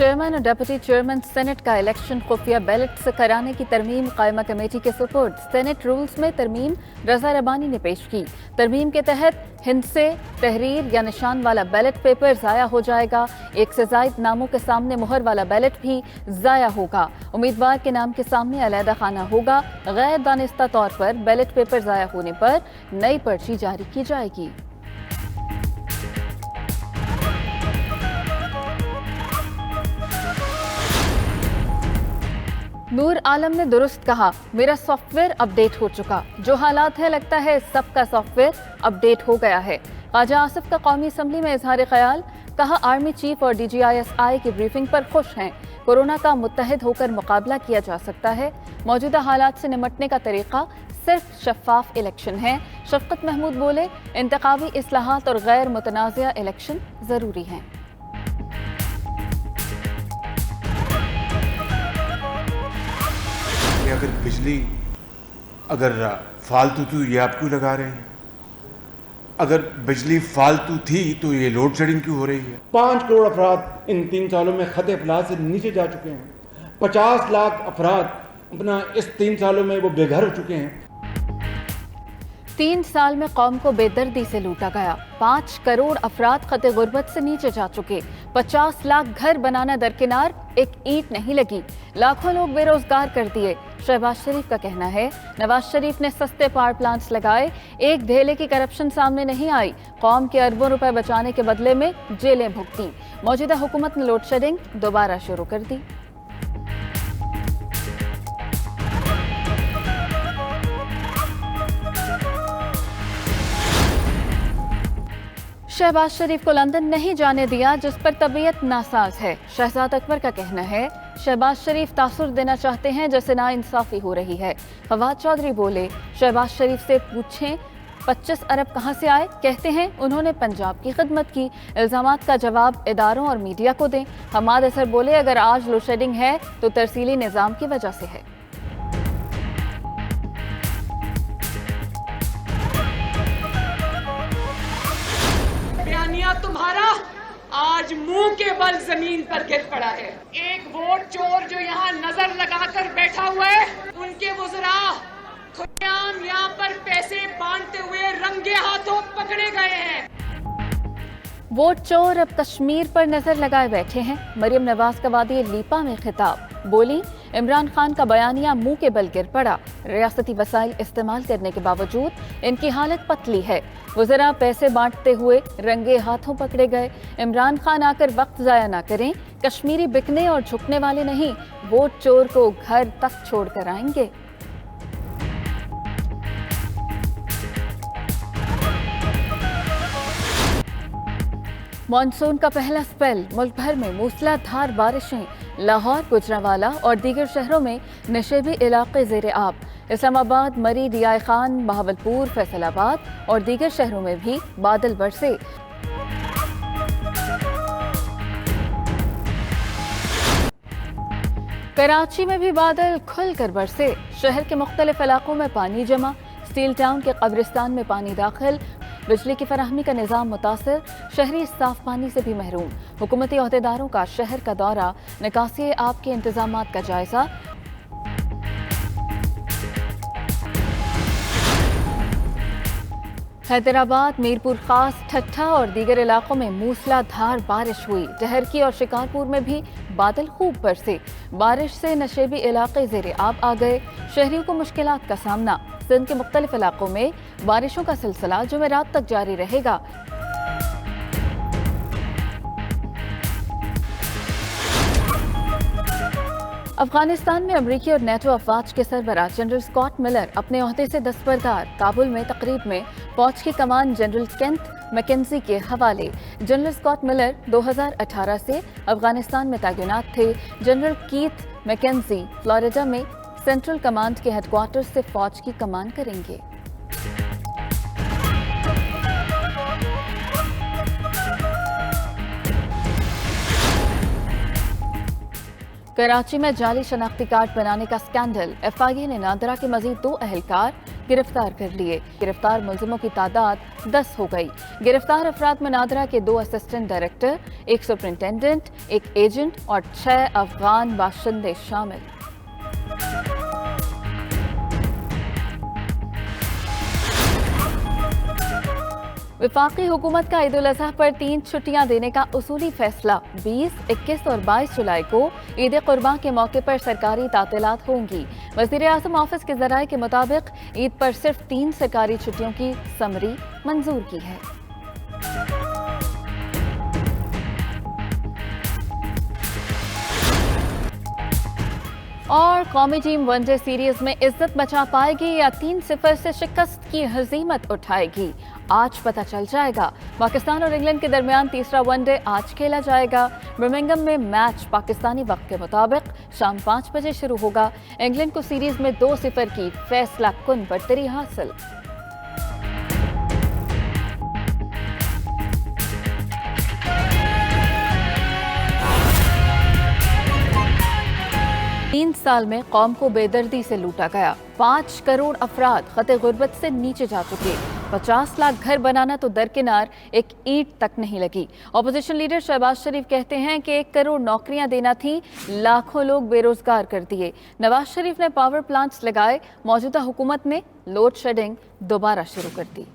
Chairman और deputy chairman senate का election खुफिया बैलेट से कराने की तरमीम कायमा कमेटी के सुपुर्द। सेनेट रूल्स में तरमीम रजा रबानी ने पेश की। तरमीम के तहत हिंसे, तहरीर या निशान वाला बैलेट पेपर ज़ाया हो जाएगा। एक से ज़ायद नामों के सामने मुहर वाला बैलेट भी ज़ाया होगा। उम्मीदवार के नाम के सामने अलहदा खाना होगा। गैर दानिस्ता तौर पर बैलेट पेपर ज़ाया होने पर नई पर्ची जारी की जाएगी। नूर आलम ने दुरुस्त कहा, मेरा सॉफ्टवेयर अपडेट हो चुका। जो हालात है लगता है सबका सॉफ्टवेयर अपडेट हो गया है। ख्वाजा आसिफ का कौमी असम्बली में इजहार ख्याल। कहा, आर्मी चीफ और DGISI की ब्रीफिंग पर खुश हैं। कोरोना का मुत्तहिद होकर मुकाबला किया जा सकता है। मौजूदा हालात से निमटने का तरीका सिर्फ शफाफ इलेक्शन है। शफकत महमूद बोले, इंतखाबी इस्लाहात और गैर मुतनाज़िया इलेक्शन ज़रूरी हैं। अगर बिजली अगर फालतू थी ये आप क्यों लगा रहे हैं? अगर बिजली फालतू थी तो ये लोड शेडिंग क्यों हो रही है? 5 करोड़ अफराद इन 3 सालों में खत अफलास से नीचे जा चुके हैं। 50 लाख अफराद अपना इस 3 सालों में वो बेघर हो चुके हैं। 3 साल में कौम को बेदर्दी से लूटा गया। 5 करोड़ अफराद खते गुर्बत से नीचे जा चुके। 50 लाख घर बनाना दरकिनार, एक ईंट नहीं लगी। लाखों लोग बेरोजगार कर दिए। शहबाज शरीफ का कहना है, नवाज शरीफ ने सस्ते पावर प्लांट्स लगाए, एक धेले की करप्शन सामने नहीं आई। कौम के अरबों रुपए बचाने के बदले में जेलें भुगती। मौजूदा हुकूमत ने लोड शेडिंग दोबारा शुरू कर दी। शहबाज शरीफ को लंदन नहीं जाने दिया, जिस पर तबीयत नासाज है। शहजाद अकबर का कहना है, शहबाज शरीफ तासुर देना चाहते हैं जैसे नाइंसाफी हो रही है। फवाद चौधरी बोले, शहबाज शरीफ से पूछें 25 अरब कहां से आए। कहते हैं उन्होंने पंजाब की खिदमत की। इल्जामात का जवाब इदारों और मीडिया को दें। हमाद असर बोले, अगर आज लोड शेडिंग है तो तरसीली निज़ाम की वजह से है। तुम्हारा आज मुंह के बल जमीन पर गिर पड़ा है। एक वोट चोर जो यहाँ नजर लगाकर बैठा हुआ है, उनके वुज़रा खुलेआम यहाँ पर पैसे बांटते हुए रंगे हाथों पकड़े गए हैं। वोट चोर अब कश्मीर पर नजर लगाए बैठे हैं। मरियम नवाज का वादी लीपा में खिताब। बोली, इमरान खान का बयानिया मुंह के बल गिर पड़ा। रियासती वसाइल इस्तेमाल करने के बावजूद इनकी हालत पतली है। वज़रा पैसे बांटते हुए रंगे हाथों पकड़े गए। इमरान खान आकर वक्त ज़ाया ना करें। कश्मीरी बिकने और झुकने वाले नहीं, वोट चोर को घर तक छोड़ कर आएंगे। मॉनसून का पहला स्पेल, मुल्क भर में मूसलाधार बारिशें। लाहौर, गुजरांवाला और दीगर शहरों में नशेबी इलाके ज़ेर आब। इस्लामाबाद, मरी, डियाई खान, बहावलपुर, फैसलाबाद और दीगर शहरों में भी बादल बरसे। कराची में भी बादल खुलकर बरसे। शहर के मुख्तलिफ इलाकों में पानी जमा। स्टील टाउन के कब्रिस्तान में पानी दाखिल। बिजली की फराहमी का निज़ाम मुतासर। शहरी साफ पानी से भी महरूम। हुकूमती अहदेदारों का शहर का दौरा। निकासी आब के इंतजामात का जायजा। हैदराबाद, मीरपुर खास, ठट्ठा और दीगर इलाकों में मूसलाधार बारिश हुई। डहरकी और शिकारपुर में भी बादल खूब बरसे। बारिश से नशेबी इलाके ज़ेरे आब आ गए। शहरियों को मुश्किलात का सामना। सिंध के मुख्तलिफ इलाकों में बारिशों का सिलसिला जुमेरात तक जारी रहेगा। अफगानिस्तान में अमरीकी और नेटो अफवाज के सरबराह जनरल स्कॉट मिलर अपने ओहदे से दस्तबरदार। काबुल में तकरीब में फौज की कमान जनरल केंथ मैकेंजी के हवाले। जनरल स्कॉट मिलर 2018 से अफगानिस्तान में तैनात थे। जनरल कीथ मैकेंजी फ्लोरिडा में सेंट्रल कमांड के हेडक्वार्टर से फौज की कमान करेंगे। कराची में जाली शनाख्ती कार्ड बनाने का स्कैंडल। FIA ने नादरा के मजीद 2 अहलकार गिरफ्तार कर लिए। गिरफ्तार मुलजिमों की तादाद 10 हो गई। गिरफ्तार अफराद में नादरा के 2 असिस्टेंट डायरेक्टर, एक सुपरिंटेंडेंट, एक एजेंट और 6 अफगान बाशिंदे शामिल। वफाकी हुकूमत का ईद उल अजहा पर 3 छुट्टियां देने का उसूली फैसला। 20, 21 और 22 जुलाई को ईद कुर्बान के मौके पर सरकारी तातीलात होंगी। वज़ीर आज़म ऑफिस के ज़राए के मुताबिक ईद पर सिर्फ 3 सरकारी छुट्टियों की समरी मंजूर की है। और कौमी टीम वनडे सीरीज में इज्जत बचा पाएगी या 3-0 से शिकस्त की हजीमत उठाएगी, आज पता चल जाएगा। पाकिस्तान और इंग्लैंड के दरमियान तीसरा वनडे आज खेला जाएगा। बर्मिंघम में मैच पाकिस्तानी वक्त के मुताबिक शाम 5 बजे शुरू होगा। इंग्लैंड को सीरीज में 2-0 की फैसला कुन बढ़तरी हासिल। तीन साल में कौम को बेदर्दी से लूटा गया। 5 करोड़ अफराद खते गुर्बत से नीचे जा चुके। 50 लाख घर बनाना तो दरकिनार, एक ईंट तक नहीं लगी। अपोजिशन लीडर शहबाज शरीफ कहते हैं कि 1 करोड़ नौकरियां देना थी, लाखों लोग बेरोजगार कर दिए। नवाज शरीफ ने पावर प्लांट्स लगाए, मौजूदा हुकूमत ने लोड शेडिंग दोबारा शुरू कर दी।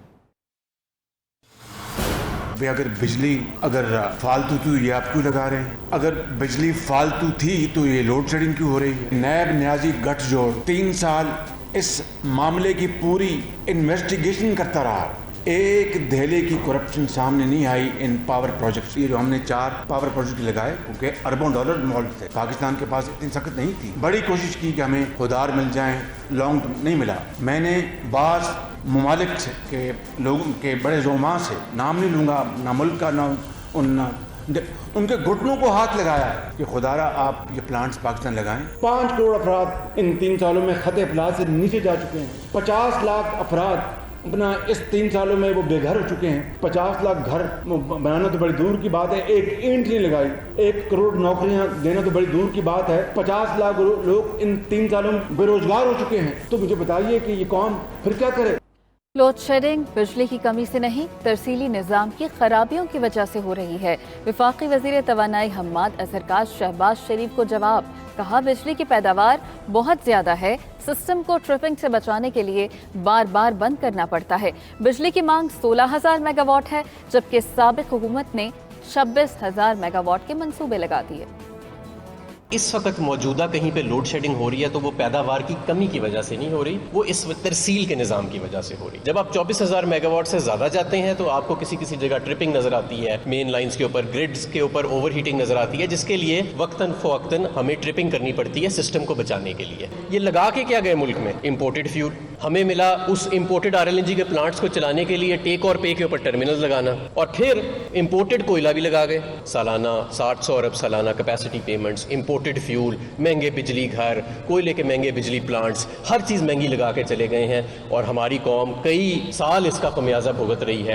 अगर फालतू थी ये आप क्यों लगा रहे हैं? अगर बिजली फालतू थी तो ये लोड शेडिंग क्यों हो रही है? नैब न्याजी गठजोड़ 3 साल इस मामले की पूरी इन्वेस्टिगेशन करता रहा। एक धेले की करप्शन सामने नहीं आई इन पावर प्रोजेक्ट्स। ये जो हमने 4 पावर प्रोजेक्ट लगाए क्योंकि अरबों डॉलर इन्वॉल्व थे। पाकिस्तान के पास इतनी सख्त नहीं थी। बड़ी कोशिश की कि हमें खुदार मिल जाएं, लॉन्ग नहीं मिला। मैंने बाज़ ममालिक के लोगों के बड़े ज़ोमा से, नाम नहीं लूँगा, ना मुल्क का, ना उनके घुटनों को हाथ लगाया कि खुदारा आप ये प्लांट्स पाकिस्तान लगाएं। 5 करोड़ अफराद इन 3 सालों में खत अफलास से नीचे जा चुके हैं। 50 लाख अफराद अपना इस 3 सालों में वो बेघर हो चुके हैं। 50 लाख घर बनाना तो बड़ी दूर की बात है, एक ईंट नहीं लगाई। 1 करोड़ नौकरियां देना तो बड़ी दूर की बात है। 50 लाख लोग इन 3 सालों में बेरोजगार हो चुके हैं। तो मुझे बताइए कि ये कौम फिर क्या करे? लोड शेडिंग बिजली की कमी से नहीं, तरसीली निज़ाम की खराबियों की वजह से हो रही है। वफाकी वज़ीर तवानाई हम्माद अज़हरकाश शहबाज शरीफ को जवाब। कहा, बिजली की पैदावार बहुत ज़्यादा है, सिस्टम को ट्रिपिंग से बचाने के लिए बार बार बंद करना पड़ता है। बिजली की मांग 16,000 मेगावाट है, जबकि साबिक हुकूमत ने 26,000 मेगावाट के मंसूबे लगा दिए। इस वक्त मौजूदा कहीं पे लोड शेडिंग हो रही है तो वो पैदावार की कमी की वजह से नहीं हो रही, वो इस तरसील के निज़ाम की वजह से हो रही। जब आप 24,000 मेगावाट से ज़्यादा जाते हैं तो आपको किसी किसी जगह ट्रिपिंग नज़र आती है, मेन लाइंस के ऊपर, ग्रिड्स के ऊपर ओवर हीटिंग नज़र आती है, जिसके लिए वक्तन फ़वक्तन हमें ट्रिपिंग करनी पड़ती है सिस्टम को बचाने के लिए। ये लगा के क्या गए मुल्क में? इम्पोर्टेड फ्यूल हमें मिला। उस इम्पोर्टेड RLNG के प्लांट्स को चलाने के लिए टेक और पे के ऊपर टर्मिनल लगाना, और फिर इम्पोर्टेड कोयला भी लगा गए। सालाना 700 अरब सालाना कैपेसिटी पेमेंट्स, इम्पोर्टेड फ्यूल, महंगे बिजली घर, कोयले के महंगे बिजली प्लांट्स, हर चीज़ महंगी लगा के चले गए हैं। और हमारी कौम कई साल इसका खमियाजा भुगत रही है।